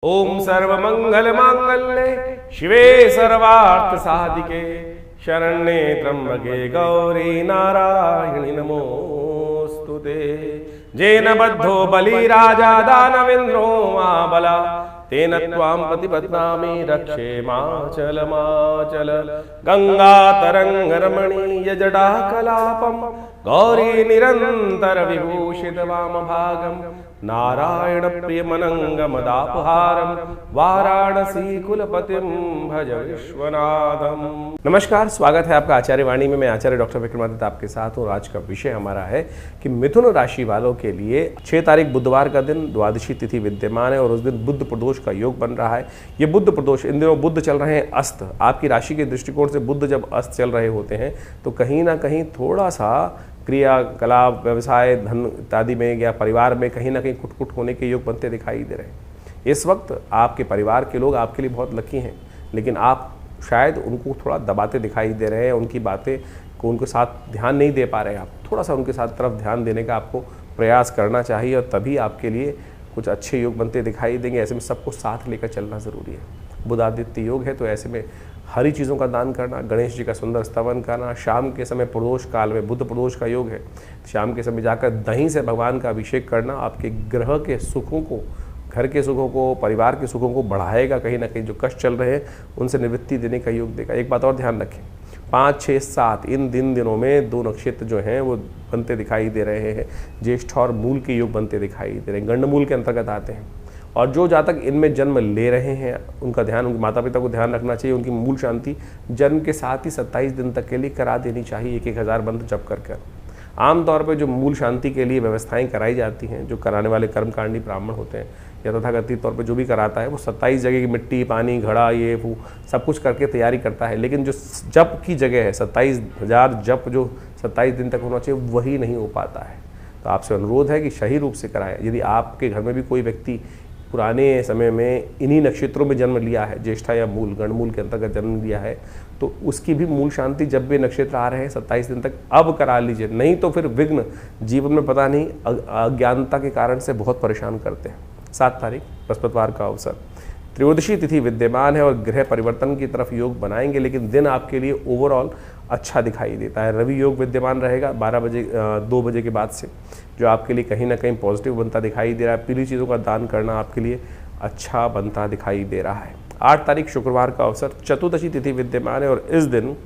ओम सर्वमंगल मांगल्ये शिवे सर्वार्थ साधिके शरण्ये त्र्यंबके गौरी नारायणि नमोस्तुते। जेन बद्धो बलि राजा दानवेन्द्रो महाबला तेन त्वां प्रतिपद्नामि रक्षे माचल गंगा तरंग रमणीय जटा कलापम गौरी निरंतर विभूषित वाम भागम नारायण प्रियमनंगमदापहारम वाराणसी कुलपतिम भज विश्वनाथम। नमस्कार, स्वागत है आपका आचार्य वाणी में। मैं आचार्य डॉक्टर विक्रमादित्य आपके साथ हूँ। आज का विषय हमारा है कि मिथुन राशि वालों के लिए 6 तारीख बुधवार का दिन द्वादशी तिथि विद्यमान है और उस दिन बुध प्रदोष का योग बन रहा है। ये बुध प्रदोष, इन दिनों बुध चल रहे हैं अस्त। आपकी राशि के दृष्टिकोण से बुध जब अस्त चल रहे होते हैं तो कहीं ना कहीं थोड़ा सा क्रियाकलाप, व्यवसाय, धन इत्यादि में या परिवार में कहीं ना कहीं कुट होने के योग बनते दिखाई दे रहे हैं। इस वक्त आपके परिवार के लोग आपके लिए बहुत लकी हैं, लेकिन आप शायद उनको थोड़ा दबाते दिखाई दे रहे हैं। उनकी बातें को उनके साथ ध्यान नहीं दे पा रहे हैं। आप थोड़ा सा उनके साथ तरफ ध्यान देने का आपको प्रयास करना चाहिए और तभी आपके लिए कुछ अच्छे योग बनते दिखाई देंगे। ऐसे में सबको साथ लेकर चलना ज़रूरी है। बुधादित्य योग है तो ऐसे में हरी चीज़ों का दान करना, गणेश जी का सुंदर स्तवन करना, शाम के समय प्रदोष काल में बुध प्रदोष का योग है, शाम के समय जाकर दही से भगवान का अभिषेक करना आपके ग्रह के सुखों को, घर के सुखों को, परिवार के सुखों को बढ़ाएगा। कहीं ना कहीं जो कष्ट चल रहे हैं उनसे निवृत्ति देने का योग देगा। एक बात और ध्यान रखें, 5, 6, 7 इन दिनों में 2 नक्षत्र जो हैं वो बनते दिखाई दे रहे हैं। ज्येष्ठ और मूल के योग बनते दिखाई दे रहे हैं, गंडमूल के अंतर्गत आते हैं। और जो जातक इनमें जन्म ले रहे हैं उनका ध्यान, उनके माता पिता को ध्यान रखना चाहिए। उनकी मूल शांति जन्म के साथ ही 27 दिन तक के लिए करा देनी चाहिए, 1,000 मंत्र जप कर। आमतौर पर जो मूल शांति के लिए व्यवस्थाएं कराई जाती हैं, जो कराने वाले कर्मकांडी ब्राह्मण होते हैं या तथाकथित तौर पर जो भी कराता है वो 27 जगह की मिट्टी, पानी, घड़ा, ये वो सब कुछ करके तैयारी करता है। लेकिन जो जप की जगह है 27,000 जप जो 27 दिन तक होना चाहिए वही नहीं हो पाता है। तो आपसे अनुरोध है कि सही रूप से कराएं। यदि आपके घर में भी कोई व्यक्ति पुराने समय में इन्हीं नक्षत्रों में जन्म लिया है, ज्येष्ठा या मूल, गणमूल के अंतर्गत जन्म लिया है, तो उसकी भी मूल शांति जब भी नक्षत्र आ रहे हैं 27 दिन तक अब करा लीजिए। नहीं तो फिर विघ्न जीवन में पता नहीं अज्ञानता के कारण से बहुत परेशान करते हैं। 7 तारीख बृहस्पतिवार का अवसर, त्रयोदशी तिथि विद्यमान है और गृह परिवर्तन की तरफ योग बनाएंगे, लेकिन दिन आपके लिए ओवरऑल अच्छा दिखाई देता है। रवि योग विद्यमान रहेगा 2 बजे के बाद से, जो आपके लिए कहीं ना कहीं पॉजिटिव बनता दिखाई दे रहा है। पीली चीज़ों का दान करना आपके लिए अच्छा बनता दिखाई दे रहा है। 8 तारीख शुक्रवार का अवसर, चतुर्दशी तिथि विद्यमान है और इस दिन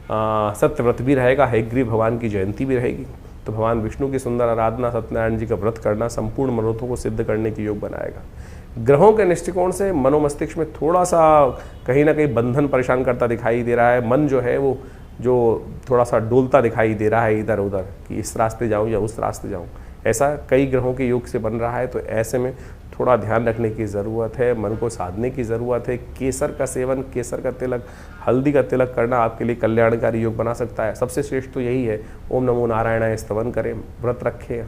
सत्यव्रत भी रहेगा, हयग्रीव भगवान की जयंती भी रहेगी। तो भगवान विष्णु की सुंदर आराधना, सत्यनारायण जी का व्रत करना संपूर्ण मनोरथों को सिद्ध करने की योग बनाएगा। ग्रहों के दृष्टिकोण से मनोमस्तिष्क में थोड़ा सा कहीं ना कहीं बंधन परेशान करता दिखाई दे रहा है। मन जो है वो जो थोड़ा सा डोलता दिखाई दे रहा है इधर उधर कि इस रास्ते जाऊं या उस रास्ते जाऊं। ऐसा कई ग्रहों के योग से बन रहा है, तो ऐसे में थोड़ा ध्यान रखने की ज़रूरत है, मन को साधने की ज़रूरत है। केसर का सेवन, केसर का तिलक, हल्दी का तिलक करना आपके लिए कल्याणकारी योग बना सकता है। सबसे श्रेष्ठ तो यही है, ओम नमो नारायणाय स्तवन करें, व्रत रखें,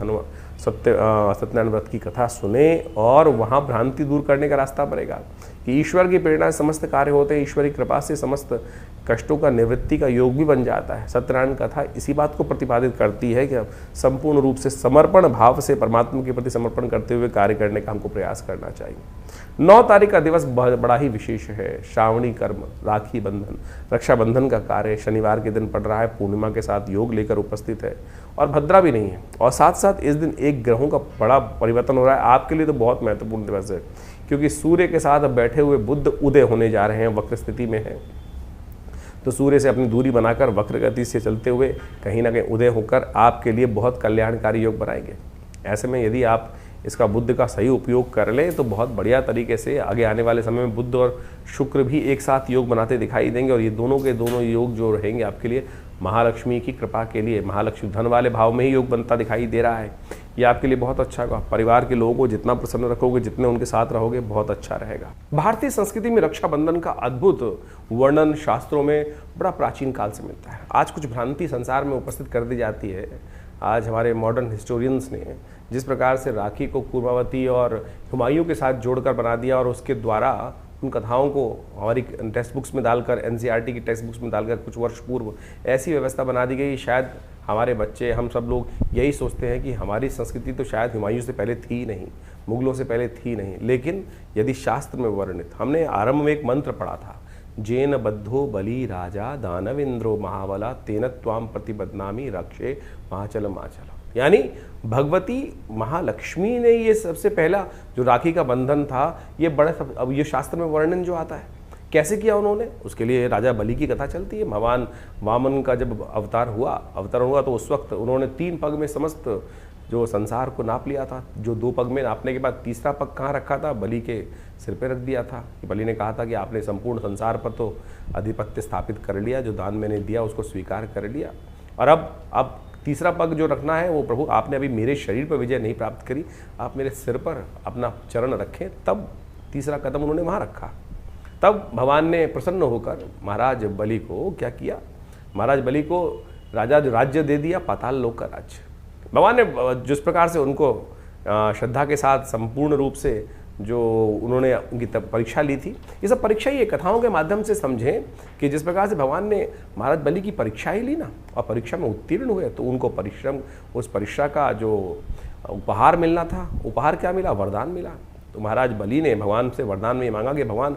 सत्यनारायण व्रत की कथा सुने और वहाँ भ्रांति दूर करने का रास्ता बनेगा कि ईश्वर की प्रेरणा से समस्त कार्य होते हैं, ईश्वरी कृपा से समस्त कष्टों का निवृत्ति का योग भी बन जाता है। सत्यनारायण कथा इसी बात को प्रतिपादित करती है कि हम संपूर्ण रूप से समर्पण भाव से परमात्मा के प्रति समर्पण करते हुए कार्य करने का हमको प्रयास करना चाहिए। 9 तारीख का दिवस बड़ा ही विशेष है। श्रावणी कर्म, राखी बंधन, रक्षाबंधन का कार्य शनिवार के दिन पड़ रहा है, पूर्णिमा के साथ योग लेकर उपस्थित है और भद्रा भी नहीं है। और साथ साथ इस दिन एक ग्रहों का बड़ा परिवर्तन हो रहा है। आपके लिए तो बहुत महत्वपूर्ण दिवस है क्योंकि सूर्य के साथ बैठे हुए बुध उदय होने जा रहे हैं, वक्र स्थिति में है। तो सूर्य से अपनी दूरी बनाकर वक्र गति से चलते हुए कहीं ना कहीं उदय होकर आपके लिए बहुत कल्याणकारी योग बनाएंगे। ऐसे में यदि आप इसका बुध का सही उपयोग कर लें तो बहुत बढ़िया तरीके से आगे आने वाले समय में बुध और शुक्र भी एक साथ योग बनाते दिखाई देंगे। और ये दोनों के दोनों योग जो रहेंगे आपके लिए महालक्ष्मी की कृपा के लिए, महालक्ष्मी धन वाले भाव में ही योग बनता दिखाई दे रहा है। ये आपके लिए बहुत अच्छा होगा। परिवार के लोगों को जितना प्रसन्न रखोगे, जितने उनके साथ रहोगे, बहुत अच्छा रहेगा। भारतीय संस्कृति में रक्षाबंधन का अद्भुत वर्णन शास्त्रों में बड़ा प्राचीन काल से मिलता है। आज कुछ भ्रांति संसार में उपस्थित कर दी जाती है। आज हमारे मॉडर्न हिस्टोरियंस ने जिस प्रकार से राखी को कुर्मावती और हुमायूं के साथ जोड़कर बना दिया और उसके द्वारा उन कथाओं को हमारी टेक्स्ट बुक्स में डालकर, एनसीईआरटी की टेक्स्ट बुक्स में डालकर कुछ वर्ष पूर्व ऐसी व्यवस्था बना दी गई, शायद हमारे बच्चे, हम सब लोग यही सोचते हैं कि हमारी संस्कृति तो शायद हुमायूं से पहले थी नहीं, मुगलों से पहले थी नहीं, लेकिन यदि शास्त्र में वर्णित, हमने आरंभ में एक मंत्र पढ़ा था, जेन बद्धो बलि राजा दानवेंद्रो महाबला तेन त्वाम प्रतिबदनामी रक्षे महाचल माचल। यानी भगवती महालक्ष्मी ने ये सबसे पहला जो राखी का बंधन था, ये बड़ा, अब ये शास्त्र में वर्णन जो आता है कैसे किया उन्होंने, उसके लिए राजा बलि की कथा चलती है। भगवान वामन का जब अवतरण हुआ तो उस वक्त उन्होंने 3 पग में समस्त जो संसार को नाप लिया था। जो 2 पग में नापने के बाद तीसरा पग कहाँ रखा था, बलि के सिर पे रख दिया था। बलि ने कहा था कि आपने संपूर्ण संसार पर तो आधिपत्य स्थापित कर लिया, जो दान मैंने दिया उसको स्वीकार कर लिया, और अब तीसरा पग जो रखना है वो प्रभु आपने अभी मेरे शरीर पर विजय नहीं प्राप्त करी, आप मेरे सिर पर अपना चरण रखें। तब तीसरा कदम उन्होंने वहाँ रखा। तब भगवान ने प्रसन्न होकर महाराज बलि को क्या किया, महाराज बलि को राजा राज्य दे दिया, पाताल लोक का राज्य। भगवान ने जिस प्रकार से उनको श्रद्धा के साथ संपूर्ण रूप से जो उन्होंने उनकी परीक्षा ली थी, ये सब परीक्षा ही कथाओं के माध्यम से समझें कि जिस प्रकार से भगवान ने महाराज बलि की परीक्षा ही ली ना, और परीक्षा में उत्तीर्ण हुए, तो उनको उस परीक्षा का जो उपहार मिलना था, उपहार क्या मिला, वरदान मिला। तो महाराज बलि ने भगवान से वरदान में मांगा कि भगवान,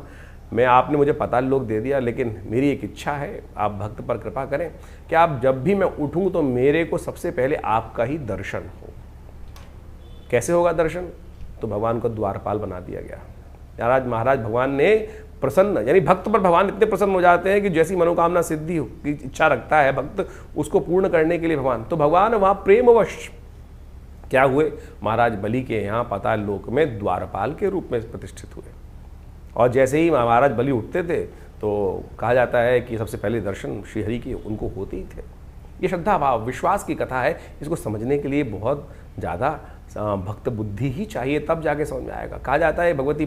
मैं आपने मुझे पाताल लोक दे दिया, लेकिन मेरी एक इच्छा है, आप भक्त पर कृपा करें कि आप जब भी मैं उठूं तो मेरे को सबसे पहले आपका ही दर्शन हो। कैसे होगा दर्शन, तो भगवान को द्वारपाल बना दिया गया। महाराज भगवान ने प्रसन्न, यानी भक्त पर भगवान इतने प्रसन्न हो जाते हैं कि जैसी मनोकामना सिद्धि हो की इच्छा रखता है भक्त, उसको पूर्ण करने के लिए भगवान वहाँ प्रेमवश क्या हुए, महाराज बलि के यहाँ पाताल लोक में द्वारपाल के रूप में प्रतिष्ठित हुए। और जैसे ही महाराज बलि उठते थे तो कहा जाता है कि सबसे पहले दर्शन श्रीहरि के उनको होते ही थे। ये श्रद्धा भाव विश्वास की कथा है, इसको समझने के लिए बहुत ज़्यादा भक्त बुद्धि ही चाहिए, तब जाके समझ में आएगा। कहा जाता है भगवती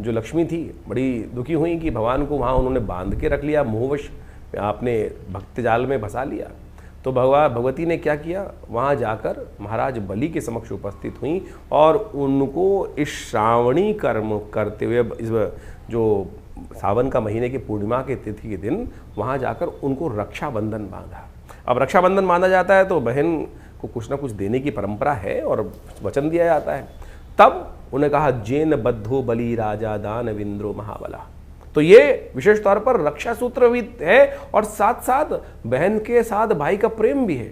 जो लक्ष्मी थी बड़ी दुखी हुई कि भगवान को वहाँ उन्होंने बांध के रख लिया, मोहवश आपने भक्त जाल में फंसा लिया। तो भगवती ने क्या किया, वहाँ जाकर महाराज बलि के समक्ष उपस्थित हुई और उनको इस श्रावणी कर्म करते हुए, इस जो सावन का महीने की पूर्णिमा के तिथि के दिन वहाँ जाकर उनको रक्षाबंधन बांधा। अब रक्षाबंधन बांधा जाता है तो बहन को कुछ ना कुछ देने की परंपरा है और वचन दिया जाता है। तब उन्हें कहा, जेन बद्धो बलि राजा दानवेंद्रो महाबला। तो ये विशेष तौर पर रक्षा सूत्र भी है और साथ साथ बहन के साथ भाई का प्रेम भी है।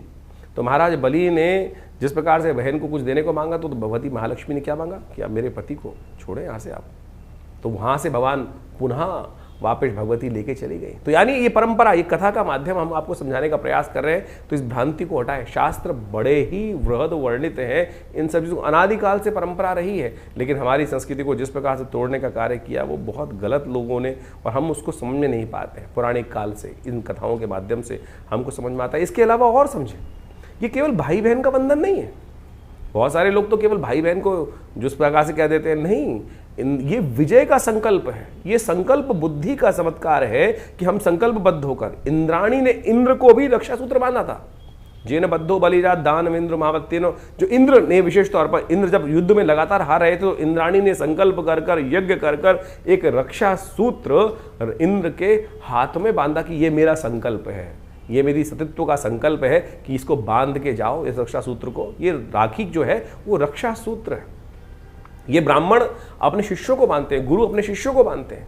तो महाराज बलि ने जिस प्रकार से बहन को कुछ देने को मांगा, तो भगवती महालक्ष्मी ने क्या मांगा कि आप मेरे पति को छोड़े यहाँ से आप। तो वहाँ से भगवान पुनः वापस भगवती लेके चली गई। तो यानी ये परंपरा, ये कथा का माध्यम हम आपको समझाने का प्रयास कर रहे हैं, तो इस भ्रांति को हटाएं। शास्त्र बड़े ही वृहद वर्णित हैं, इन सब चीज़ों अनादिकाल से परंपरा रही है, लेकिन हमारी संस्कृति को जिस प्रकार से तोड़ने का कार्य किया वो बहुत गलत लोगों ने, और हम उसको समझ में नहीं पाते हैं। पौराणिक काल से इन कथाओं के माध्यम से हमको समझ में आता है। इसके अलावा और समझें, ये केवल भाई बहन का बंधन नहीं है। बहुत सारे लोग तो केवल भाई बहन को जिस प्रकार से कह देते हैं, नहीं, ये विजय का संकल्प है, ये संकल्प बुद्धि का चमत्कार है कि हम संकल्पबद्ध होकर, इंद्राणी ने इंद्र को भी रक्षा सूत्र बांधा था, जेन बद्धो बलिराज दानवेंद्र महावत्तेनो। जो इंद्र ने विशेष तौर पर, इंद्र जब युद्ध में लगातार हार रहे थे तो इंद्राणी ने संकल्प कर कर, यज्ञ कर कर एक रक्षा सूत्र इंद्र के हाथ में बांधा कि ये मेरा संकल्प है, ये मेरी सतीत्व का संकल्प है कि इसको बांध के जाओ, इस रक्षा सूत्र को। ये राखी जो है वो रक्षा सूत्र है। ये ब्राह्मण अपने शिष्यों को बांधते हैं, गुरु अपने शिष्यों को बांधते हैं।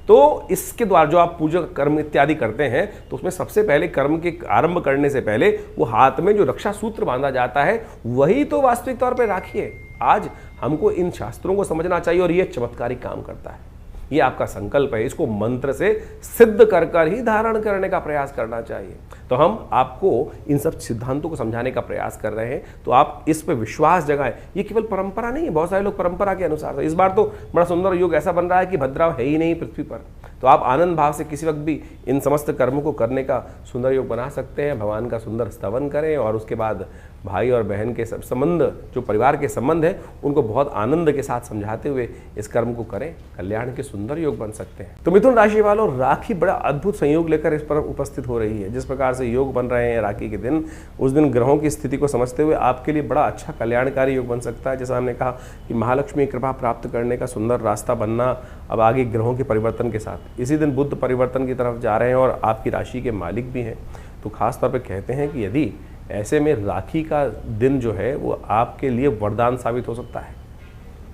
तो इसके द्वारा जो आप पूजा कर्म इत्यादि करते हैं, तो उसमें सबसे पहले कर्म के आरंभ करने से पहले वो हाथ में जो रक्षा सूत्र बांधा जाता है, वही तो वास्तविक तौर पर राखी है। आज हमको इन शास्त्रों को समझना चाहिए और ये चमत्कारिक काम करता है। ये आपका संकल्प है, इसको मंत्र से सिद्ध कर कर ही धारण करने का प्रयास करना चाहिए। तो हम आपको इन सब सिद्धांतों को समझाने का प्रयास कर रहे हैं, तो आप इस पे विश्वास जगाएं। ये केवल परंपरा नहीं है, बहुत सारे लोग परंपरा के अनुसार, इस बार तो बड़ा सुंदर योग ऐसा बन रहा है कि भद्राव है ही नहीं पृथ्वी पर, तो आप आनंद भाव से किसी वक्त भी इन समस्त कर्मों को करने का सुंदर योग बना सकते हैं। भगवान का सुंदर स्तवन करें और उसके बाद भाई और बहन के संबंध, जो परिवार के संबंध है, उनको बहुत आनंद के साथ समझाते हुए इस कर्म को करें। कल्याण के सुंदर योग बन सकते हैं। तो मिथुन राशि वालों, राखी बड़ा अद्भुत संयोग लेकर इस पर उपस्थित हो रही है। जिस प्रकार से योग बन रहे हैं राखी के दिन, उस दिन ग्रहों की स्थिति को समझते हुए आपके लिए बड़ा अच्छा कल्याणकारी योग बन सकता है। जैसा हमने कहा कि महालक्ष्मी कृपा प्राप्त करने का सुंदर रास्ता बनना अब आगे ग्रहों के परिवर्तन के साथ। इसी दिन बुध परिवर्तन की तरफ जा रहे हैं और आपकी राशि के मालिक भी हैं। तो खास तौर पे कहते हैं कि यदि ऐसे में राखी का दिन जो है वो आपके लिए वरदान साबित हो सकता है,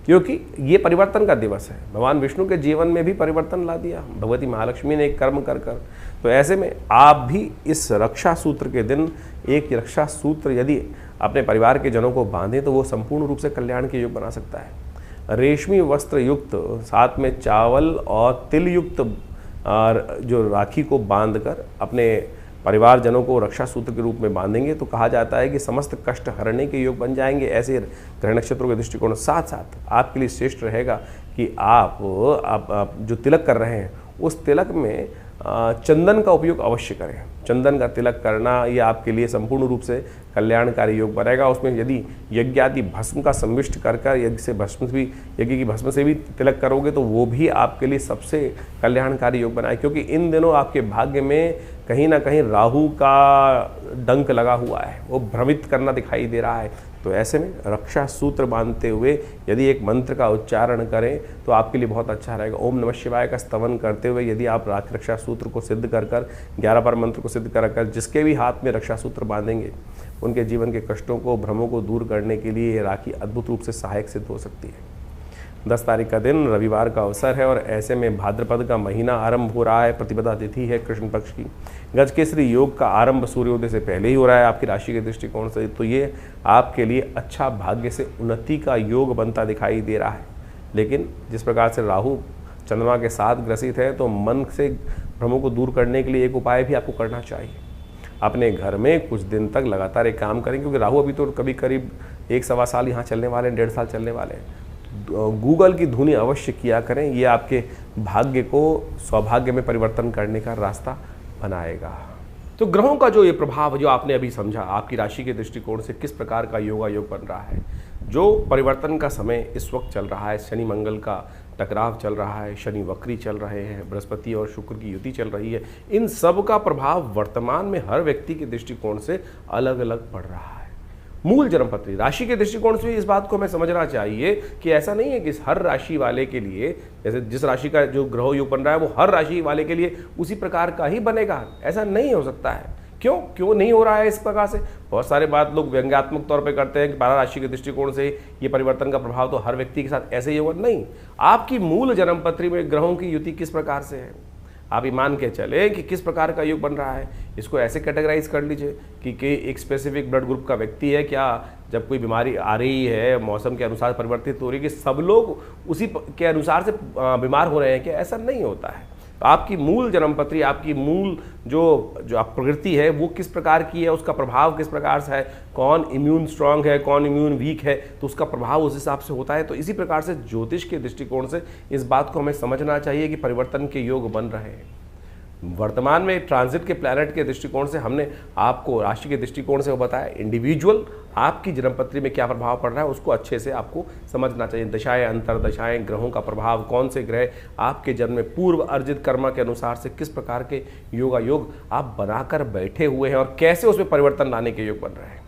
क्योंकि ये परिवर्तन का दिवस है। भगवान विष्णु के जीवन में भी परिवर्तन ला दिया भगवती महालक्ष्मी ने एक कर्म कर कर। तो ऐसे में आप भी इस रक्षा सूत्र के दिन एक रक्षा सूत्र यदि अपने परिवार के जनों को बांधें तो वो संपूर्ण रूप से कल्याण के योग बना सकता है। रेशमी वस्त्र युक्त साथ में चावल और तिल युक्त जो राखी को बांधकर अपने परिवारजनों को रक्षा सूत्र के रूप में बांधेंगे तो कहा जाता है कि समस्त कष्ट हरने के योग बन जाएंगे। ऐसे ग्रह नक्षत्रों के दृष्टिकोण साथ साथ आपके लिए श्रेष्ठ रहेगा कि आप जो तिलक कर रहे हैं उस तिलक में चंदन का उपयोग अवश्य करें। चंदन का तिलक करना ये आपके लिए संपूर्ण रूप से कल्याणकारी योग बनेगा। उसमें यदि यज्ञ आदि भस्म का संविष्ट कर यज्ञ की भस्म से भी तिलक करोगे तो वो भी आपके लिए सबसे कल्याणकारी योग बनाए, क्योंकि इन दिनों आपके भाग्य में कहीं ना कहीं राहु का डंक लगा हुआ है, वो भ्रमित करना दिखाई दे रहा है। तो ऐसे में रक्षा सूत्र बांधते हुए यदि एक मंत्र का उच्चारण करें तो आपके लिए बहुत अच्छा रहेगा। ओम नमः शिवाय का स्तवन करते हुए यदि आप रक्षा सूत्र को सिद्ध कर 11 बार मंत्र को सिद्ध कर जिसके भी हाथ में रक्षा सूत्र बांधेंगे उनके जीवन के कष्टों को, भ्रमों को दूर करने के लिए ये राखी अद्भुत रूप से सहायक सिद्ध हो सकती है। 10 तारीख का दिन रविवार का अवसर है और ऐसे में भाद्रपद का महीना आरंभ हो रहा है। प्रतिपदा तिथि है कृष्ण पक्ष की। गजकेसरी योग का आरंभ सूर्योदय से पहले ही हो रहा है आपकी राशि के दृष्टिकोण से, तो ये आपके लिए अच्छा भाग्य से उन्नति का योग बनता दिखाई दे रहा है। लेकिन जिस प्रकार से राहु चंद्रमा के साथ ग्रसित है तो मन से भ्रमों को दूर करने के लिए एक उपाय भी आपको करना चाहिए। अपने घर में कुछ दिन तक लगातार एक काम करें, क्योंकि राहु अभी तो कभी करीब 1-1.25 साल यहाँ चलने वाले हैं, 1.5 साल चलने वाले हैं। गूगल की धुनी अवश्य किया करें, ये आपके भाग्य को सौभाग्य में परिवर्तन करने का रास्ता बनाएगा। तो ग्रहों का जो ये प्रभाव जो आपने अभी समझा, आपकी राशि के दृष्टिकोण से किस प्रकार का योग बन रहा है, जो परिवर्तन का समय इस वक्त चल रहा है, शनि मंगल का टकराव चल रहा है, शनि वक्री चल रहे हैं, बृहस्पति और शुक्र की युति चल रही है, इन सब का प्रभाव वर्तमान में हर व्यक्ति के दृष्टिकोण से अलग अलग पड़ रहा है। मूल जन्मपत्री राशि के दृष्टिकोण से इस बात को हमें समझना चाहिए कि ऐसा नहीं है कि हर राशि वाले के लिए, जैसे जिस राशि का जो ग्रह योग बन रहा है वो हर राशि वाले के लिए उसी प्रकार का ही बनेगा, ऐसा नहीं हो सकता है। क्यों नहीं हो रहा है इस प्रकार से? बहुत सारे बात लोग व्यंग्यात्मक तौर पे करते हैं कि 12 राशि के दृष्टिकोण से ये परिवर्तन का प्रभाव तो हर व्यक्ति के साथ ऐसे ही होगा। नहीं, आपकी मूल जन्मपत्री में ग्रहों की युति किस प्रकार से है, आप ये मान के चले कि किस प्रकार का योग बन रहा है। इसको ऐसे कैटेगराइज कर लीजिए कि एक स्पेसिफिक ब्लड ग्रुप का व्यक्ति है, क्या जब कोई बीमारी आ रही है मौसम के अनुसार परिवर्तित हो रही है कि सब लोग उसी के अनुसार से बीमार हो रहे हैं, क्या ऐसा नहीं होता है। तो आपकी मूल जन्मपत्री, आपकी मूल जो आप प्रकृति है वो किस प्रकार की है, उसका प्रभाव किस प्रकार से है, कौन इम्यून स्ट्रांग है, कौन इम्यून वीक है, तो उसका प्रभाव उस हिसाब से होता है। तो इसी प्रकार से ज्योतिष के दृष्टिकोण से इस बात को हमें समझना चाहिए कि परिवर्तन के योग बन रहे हैं। वर्तमान में ट्रांजिट के प्लैनेट के दृष्टिकोण से हमने आपको राशि के दृष्टिकोण से वो बताया, इंडिविजुअल आपकी जन्मपत्री में क्या प्रभाव पड़ रहा है उसको अच्छे से आपको समझना चाहिए। दशाएं, अंतर दशाएं, ग्रहों का प्रभाव, कौन से ग्रह आपके जन्म में पूर्व अर्जित कर्म के अनुसार से किस प्रकार के योग आप बनाकर बैठे हुए हैं और कैसे उसमें परिवर्तन लाने के योग बन रहे हैं।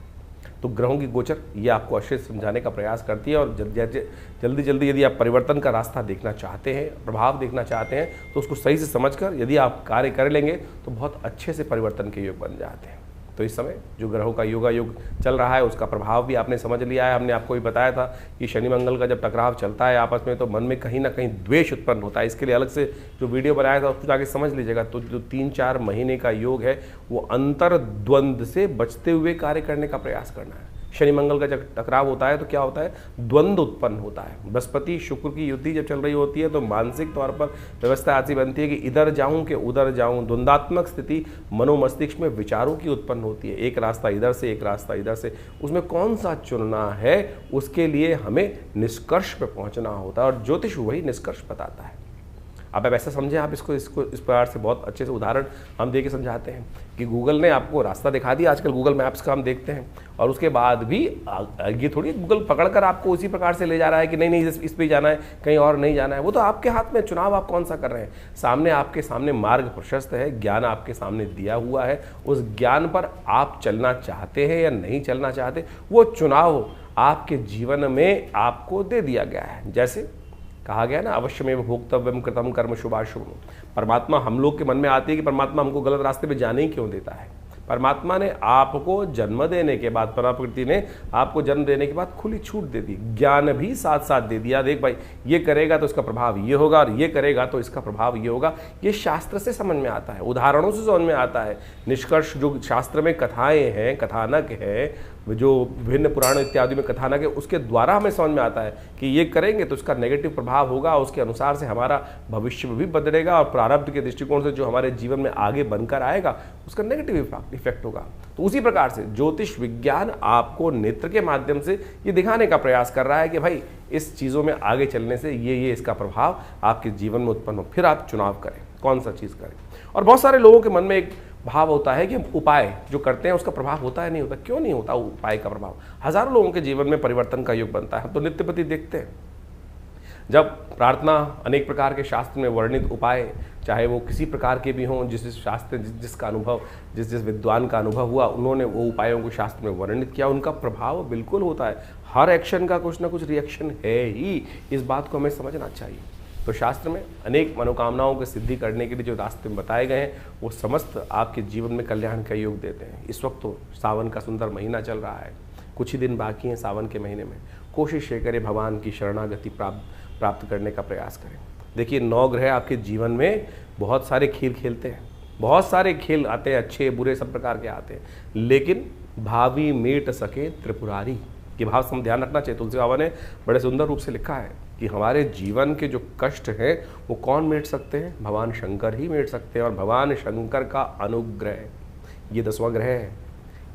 तो ग्रहों की गोचर ये आपको अच्छे से समझाने का प्रयास करती है और जल्दी जल्दी यदि आप परिवर्तन का रास्ता देखना चाहते हैं, प्रभाव देखना चाहते हैं, तो उसको सही से समझकर यदि आप कार्य कर लेंगे तो बहुत अच्छे से परिवर्तन के योग बन जाते हैं। तो इस समय जो ग्रहों का योग चल रहा है उसका प्रभाव भी आपने समझ लिया है। हमने आपको भी बताया था कि शनि मंगल का जब टकराव चलता है आपस में तो मन में कहीं ना कहीं द्वेष उत्पन्न होता है। इसके लिए अलग से जो वीडियो बनाया था उसको जाके समझ लीजिएगा। तो जो 3-4 महीने का योग है वो अंतर द्वंद्व से बचते हुए कार्य करने का प्रयास करना है। शनि मंगल का जब टकराव होता है तो क्या होता है, द्वंद्व उत्पन्न होता है। बृहस्पति शुक्र की युति जब चल रही होती है तो मानसिक तौर पर व्यवस्था ऐसी बनती है कि इधर जाऊं कि उधर जाऊं, द्वंद्वात्मक स्थिति मनोमस्तिष्क में विचारों की उत्पन्न होती है। एक रास्ता इधर से, एक रास्ता इधर से, उसमें कौन सा चुनना है उसके लिए हमें निष्कर्ष पे पहुंचना होता है और ज्योतिष वही निष्कर्ष बताता है। अब ऐसा समझें आप इसको इस प्रकार से बहुत अच्छे से उदाहरण हम दे के समझाते हैं कि गूगल ने आपको रास्ता दिखा दिया। आजकल गूगल मैप्स का हम देखते हैं और उसके बाद भी ये थोड़ी गूगल पकड़कर आपको उसी प्रकार से ले जा रहा है कि नहीं इस पे जाना है, कहीं और नहीं जाना है। वो तो आपके हाथ में, चुनाव आप कौन सा कर रहे हैं। सामने आपके सामने मार्ग प्रशस्त है, ज्ञान आपके सामने दिया हुआ है, उस ज्ञान पर आप चलना चाहते हैं या नहीं चलना चाहते, वो चुनाव आपके जीवन में आपको दे दिया गया है। जैसे कहा गया ना, अवश्यमेव भोक्तव्यम कृतम कर्म शुभाशुभम। परमात्मा हम लोग के मन में आती है कि परमात्मा हमको गलत रास्ते पे जाने ही क्यों देता है। परमात्मा ने आपको जन्म देने के बाद, प्रकृति ने आपको जन्म देने के बाद खुली छूट दे दी, ज्ञान भी साथ साथ दे दिया। देख भाई, ये करेगा तो इसका प्रभाव ये होगा और ये करेगा तो इसका प्रभाव ये होगा। ये शास्त्र से समझ में आता है, उदाहरणों से समझ में आता है। निष्कर्ष जो शास्त्र में कथाएं हैं, कथानक है, जो विभिन्न पुराण इत्यादि में कथानक है, उसके द्वारा हमें समझ में आता है कि ये करेंगे तो उसका नेगेटिव प्रभाव होगा, उसके अनुसार से हमारा भविष्य भी बदलेगा और प्रारब्ध के दृष्टिकोण से जो हमारे जीवन में आगे बनकर आएगा उसका नेगेटिव इफेक्ट होगा। तो उसी प्रकार से ज्योतिष विज्ञान आपको नेत्र के माध्यम से ये दिखाने का प्रयास कर रहा है कि भाई इस चीज़ों में आगे चलने से ये इसका प्रभाव आपके जीवन में उत्पन्न हो, फिर आप चुनाव करें कौन सा चीज़ करें। और बहुत सारे लोगों के मन में एक भाव होता है कि उपाय जो करते हैं उसका प्रभाव होता है, नहीं होता। क्यों नहीं होता उपाय का प्रभाव? हजारों लोगों के जीवन में परिवर्तन का योग बनता है। हम तो नित्य प्रति देखते हैं, जब प्रार्थना, अनेक प्रकार के शास्त्र में वर्णित उपाय, चाहे वो किसी प्रकार के भी हों, जिस शास्त्र जिसका अनुभव, जिस विद्वान का अनुभव हुआ, उन्होंने वो उपायों को शास्त्र में वर्णित किया, उनका प्रभाव बिल्कुल होता है। हर एक्शन का कुछ ना कुछ रिएक्शन है ही, इस बात को हमें समझना चाहिए। तो शास्त्र में अनेक मनोकामनाओं की सिद्धि करने के लिए जो रास्ते बताए गए हैं वो समस्त आपके जीवन में कल्याण का योग देते हैं। इस वक्त तो सावन का सुंदर महीना चल रहा है, कुछ ही दिन बाकी हैं सावन के महीने में। कोशिश ये करें भगवान की शरणागति प्राप्त करने का प्रयास करें। देखिए, 9 ग्रह आपके जीवन में बहुत सारे खेल खेलते हैं, बहुत सारे खेल आते हैं, अच्छे बुरे सब प्रकार के आते हैं, लेकिन भावी मेट सके त्रिपुरारी ये भाव से हम ध्यान रखना चाहिए। तुलसी बाबा ने बड़े सुंदर रूप से लिखा है कि हमारे जीवन के जो कष्ट हैं वो कौन मेट सकते हैं? भगवान शंकर ही मेट सकते हैं। और भगवान शंकर का अनुग्रह, ये 10वां ग्रह है,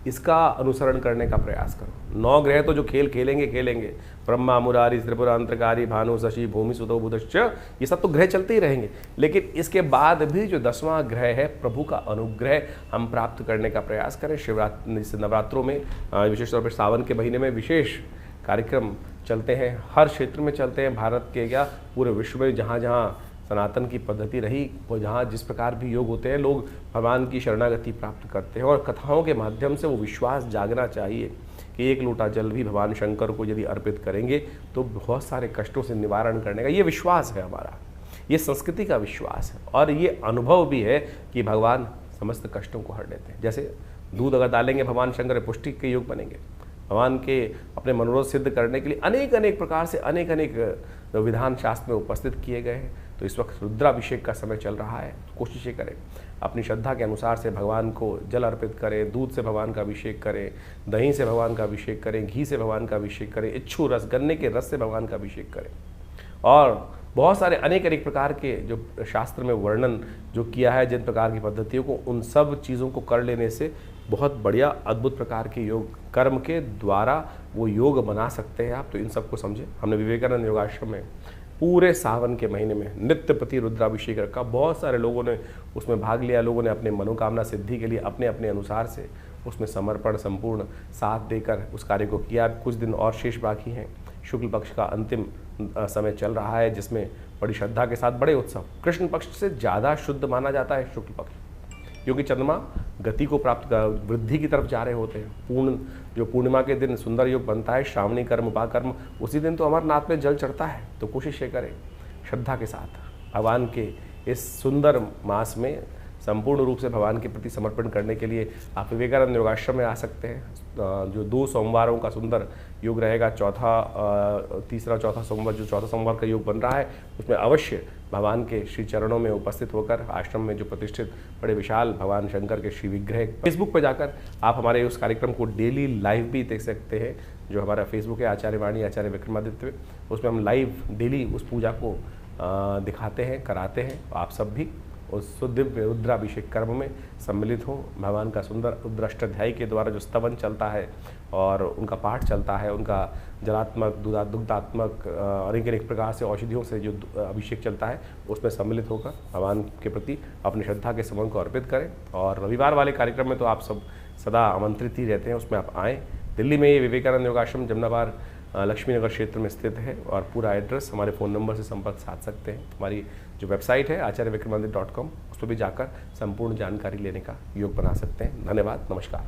इसका अनुसरण करने का प्रयास करो। 9 ग्रह तो जो खेल खेलेंगे, ब्रह्मा मुरारी त्रिपुरा अंतरकारी भानु शशि भूमि सुतो बुधश्च, ये सब तो ग्रह चलते ही रहेंगे, लेकिन इसके बाद भी जो 10वां ग्रह है प्रभु का अनुग्रह हम प्राप्त करने का प्रयास करें। शिवरात्रि नवरात्रों में, विशेष तौर पर सावन के महीने में विशेष कार्यक्रम चलते हैं, हर क्षेत्र में चलते हैं, भारत के क्या पूरे विश्व में जहाँ जहाँ सनातन की पद्धति रही, वो जहाँ जिस प्रकार भी योग होते हैं, लोग भगवान की शरणागति प्राप्त करते हैं। और कथाओं के माध्यम से वो विश्वास जागना चाहिए कि 1 लोटा जल भी भगवान शंकर को यदि अर्पित करेंगे तो बहुत सारे कष्टों से निवारण करने का ये विश्वास है हमारा, ये संस्कृति का विश्वास है। और ये अनुभव भी है कि भगवान समस्त कष्टों को हर लेते हैं। जैसे दूध अगर डालेंगे भगवान शंकर पुष्टि के योग बनेंगे। भगवान के अपने मनोरथ सिद्ध करने के लिए अनेक प्रकार से अनेक विधान शास्त्र में उपस्थित किए गए हैं। तो इस वक्त रुद्राभिषेक का समय चल रहा है, कोशिश करें अपनी श्रद्धा के अनुसार से भगवान को जल अर्पित करें, दूध से भगवान का अभिषेक करें, दही से भगवान का अभिषेक करें, घी से भगवान का अभिषेक करें, इच्छू रस, गन्ने के रस से भगवान का अभिषेक करें। और बहुत सारे अनेक प्रकार के जो शास्त्र में वर्णन जो किया है जिन प्रकार की पद्धतियों को, उन सब चीज़ों को कर लेने से बहुत बढ़िया अद्भुत प्रकार के योग कर्म के द्वारा वो योग बना सकते हैं आप। तो इन सबको समझें। हमने विवेकानंद योगाश्रम में पूरे सावन के महीने में नित्य प्रति रुद्राभिषेक रखा, बहुत सारे लोगों ने उसमें भाग लिया। लोगों ने अपने मनोकामना सिद्धि के लिए अपने अपने अनुसार से उसमें समर्पण संपूर्ण साथ देकर उस कार्य को किया। कुछ दिन और शेष बाकी हैं। शुक्ल पक्ष का अंतिम समय चल रहा है, जिसमें बड़ी श्रद्धा के साथ बड़े उत्सव। कृष्ण पक्ष से ज़्यादा शुद्ध माना जाता है शुक्ल पक्ष, क्योंकि चंद्रमा गति को प्राप्त वृद्धि की तरफ जा रहे होते हैं। जो पूर्णिमा के दिन सुंदर योग बनता है, श्रावणी कर्म उपाकर्म, उसी दिन तो अमरनाथ में जल चढ़ता है। तो कोशिश ये करें श्रद्धा के साथ भगवान के इस सुंदर मास में संपूर्ण रूप से भगवान के प्रति समर्पण करने के लिए आप विवेकानंद योगाश्रम में आ सकते हैं। जो 2 सोमवारों का सुंदर योग रहेगा, तीसरा चौथा सोमवार, जो चौथा सोमवार का योग बन रहा है, उसमें अवश्य भगवान के श्री चरणों में उपस्थित होकर आश्रम में जो प्रतिष्ठित बड़े विशाल भगवान शंकर के श्री विग्रह, फेसबुक पर जाकर आप हमारे उस कार्यक्रम को डेली लाइव भी देख सकते हैं। जो हमारा फेसबुक है आचार्य वाणी आचार्य विक्रमादित्य, उसमें हम लाइव डेली उस पूजा को दिखाते हैं, कराते हैं। आप सब भी उस दिव्य रुद्राभिषेक कर्म में सम्मिलित हों। भगवान का सुंदर रुद्राष्टाध्यायी के द्वारा जो स्तवन चलता है और उनका पाठ चलता है, उनका जलात्मक दुग्धात्मक अनेक प्रकार से औषधियों से जो अभिषेक चलता है, उसमें सम्मिलित होकर भगवान के प्रति अपनी श्रद्धा के समन को अर्पित करें। और रविवार वाले कार्यक्रम में तो आप सब सदा आमंत्रित ही रहते हैं, उसमें आप आएँ। दिल्ली में ये विवेकानंद योगाश्रम जमनाबाद लक्ष्मी नगर क्षेत्र में स्थित है और पूरा एड्रेस हमारे फ़ोन नंबर से संपर्क साध सकते हैं। हमारी जो वेबसाइट है आचार्यविक्रमादित्य.com, उस पर भी जाकर संपूर्ण जानकारी लेने का योग बना सकते हैं। धन्यवाद, नमस्कार।